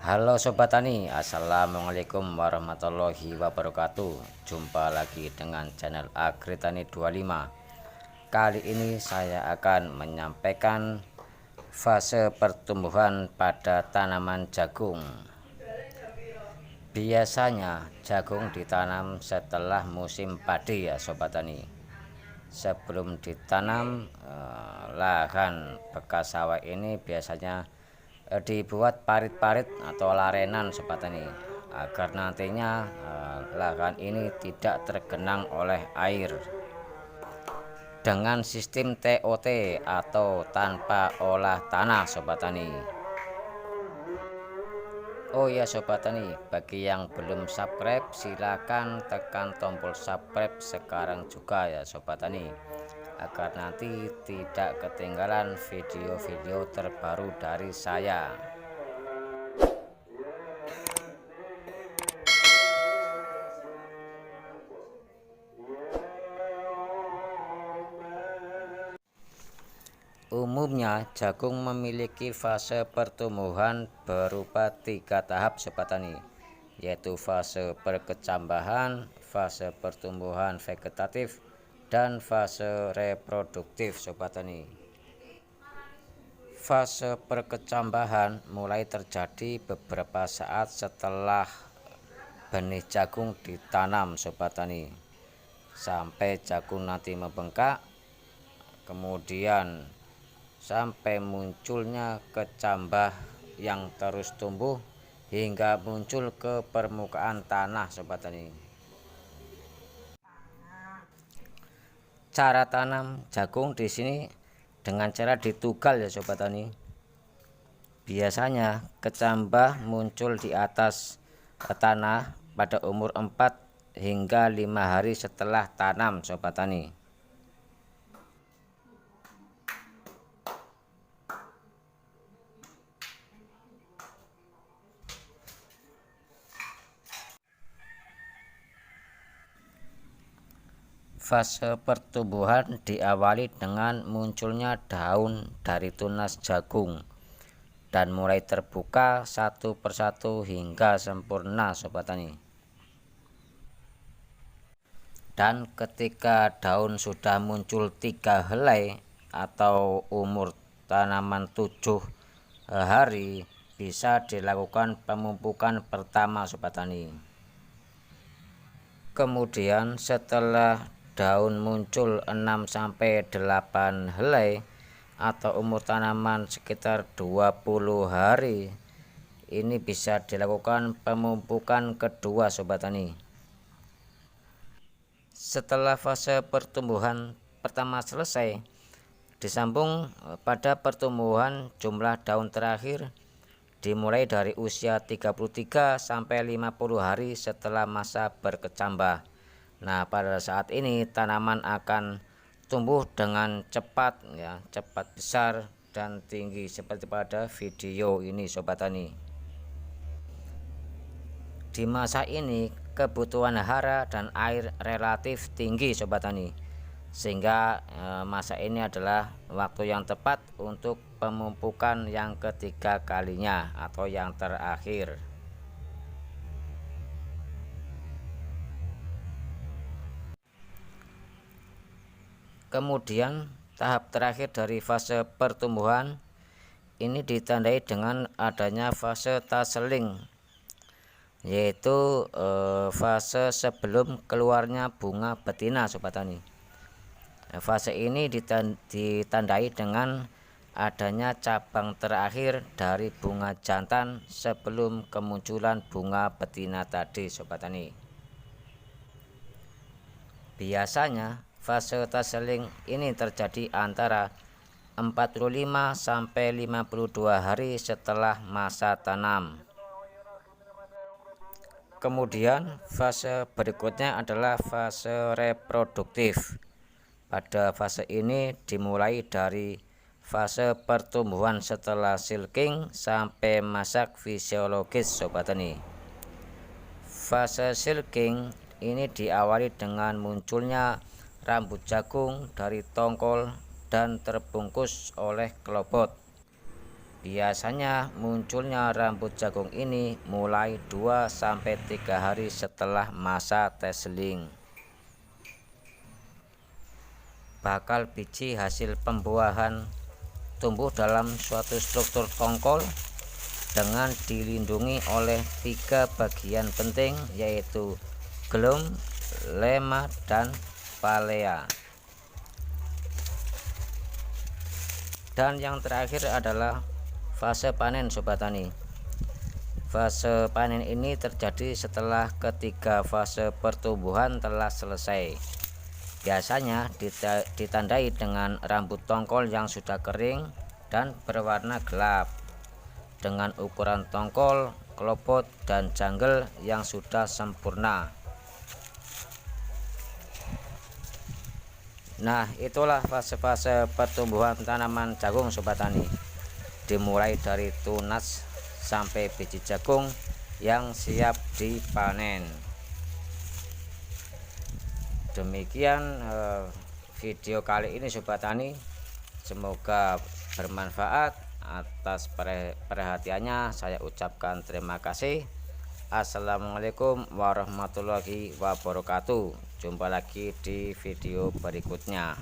Halo Sobat Tani, Assalamualaikum warahmatullahi wabarakatuh. Jumpa lagi dengan channel Agritani 25. Kali ini saya akan menyampaikan fase pertumbuhan pada tanaman jagung. Biasanya jagung ditanam setelah musim padi ya Sobat Tani. Sebelum ditanam, lahan bekas sawah ini biasanya dibuat parit-parit atau larenan Sobat Tani, agar nantinya lahan ini tidak tergenang oleh air dengan sistem TOT atau tanpa olah tanah Sobat Tani. Oh ya Sobat Tani, bagi yang belum subscribe silakan tekan tombol subscribe sekarang juga ya Sobat Tani, agar nanti tidak ketinggalan video-video terbaru dari saya. Umumnya jagung memiliki fase pertumbuhan berupa 3 tahap Sobat Tani, yaitu fase perkecambahan, fase pertumbuhan vegetatif, dan fase reproduktif Sobat Tani. Fase perkecambahan mulai terjadi beberapa saat setelah benih jagung ditanam Sobat Tani, sampai jagung nanti membengkak, kemudian sampai munculnya kecambah yang terus tumbuh hingga muncul ke permukaan tanah Sobat Tani. Cara tanam jagung di sini dengan cara ditugal ya Sobat Tani. Biasanya kecambah muncul di atas tanah pada umur 4 hingga 5 hari setelah tanam Sobat Tani. Fase pertumbuhan diawali dengan munculnya daun dari tunas jagung dan mulai terbuka satu persatu hingga sempurna Sobat Tani. Dan ketika daun sudah muncul 3 helai atau umur tanaman 7 hari, bisa dilakukan pemupukan pertama Sobat Tani. Kemudian setelah daun muncul 6-8 helai atau umur tanaman sekitar 20 hari, ini bisa dilakukan pemupukan kedua Sobat Tani. Setelah fase pertumbuhan pertama selesai, disambung pada pertumbuhan jumlah daun terakhir dimulai dari usia 33 sampai 50 hari setelah masa berkecambah. Nah, pada saat ini tanaman akan tumbuh dengan cepat ya, cepat besar dan tinggi seperti pada video ini Sobat Tani. Di masa ini kebutuhan hara dan air relatif tinggi Sobat Tani, sehingga masa ini adalah waktu yang tepat untuk pemupukan yang ketiga kalinya atau yang terakhir. Kemudian tahap terakhir dari fase pertumbuhan ini ditandai dengan adanya fase taseling, yaitu fase sebelum keluarnya bunga betina Sobat Tani. Fase ini ditandai dengan adanya cabang terakhir dari bunga jantan sebelum kemunculan bunga betina tadi Sobat Tani. Biasanya fase taseling ini terjadi antara 45-52 hari setelah masa tanam. Kemudian fase berikutnya adalah fase reproduktif. Pada fase ini dimulai dari fase pertumbuhan setelah silking sampai masak fisiologis Sobat Tani. Fase silking ini diawali dengan munculnya rambut jagung dari tongkol dan terbungkus oleh kelopot. Biasanya munculnya rambut jagung ini mulai 2-3 hari setelah masa tasseling. Bakal biji hasil pembuahan tumbuh dalam suatu struktur tongkol dengan dilindungi oleh 3 bagian penting, yaitu gloom, lemma, dan palea. Dan yang terakhir adalah fase panen, Sobat Tani. Fase panen ini terjadi setelah ketiga fase pertumbuhan telah selesai. Biasanya ditandai dengan rambut tongkol yang sudah kering dan berwarna gelap, dengan ukuran tongkol, klopot, dan janggel yang sudah sempurna. Nah, itulah fase-fase pertumbuhan tanaman jagung, Sobat Tani. Dimulai dari tunas sampai biji jagung yang siap dipanen. Demikian video kali ini, Sobat Tani. Semoga bermanfaat. Atas perhatiannya saya ucapkan terima kasih. Assalamualaikum warahmatullahi wabarakatuh. Jumpa lagi di video berikutnya.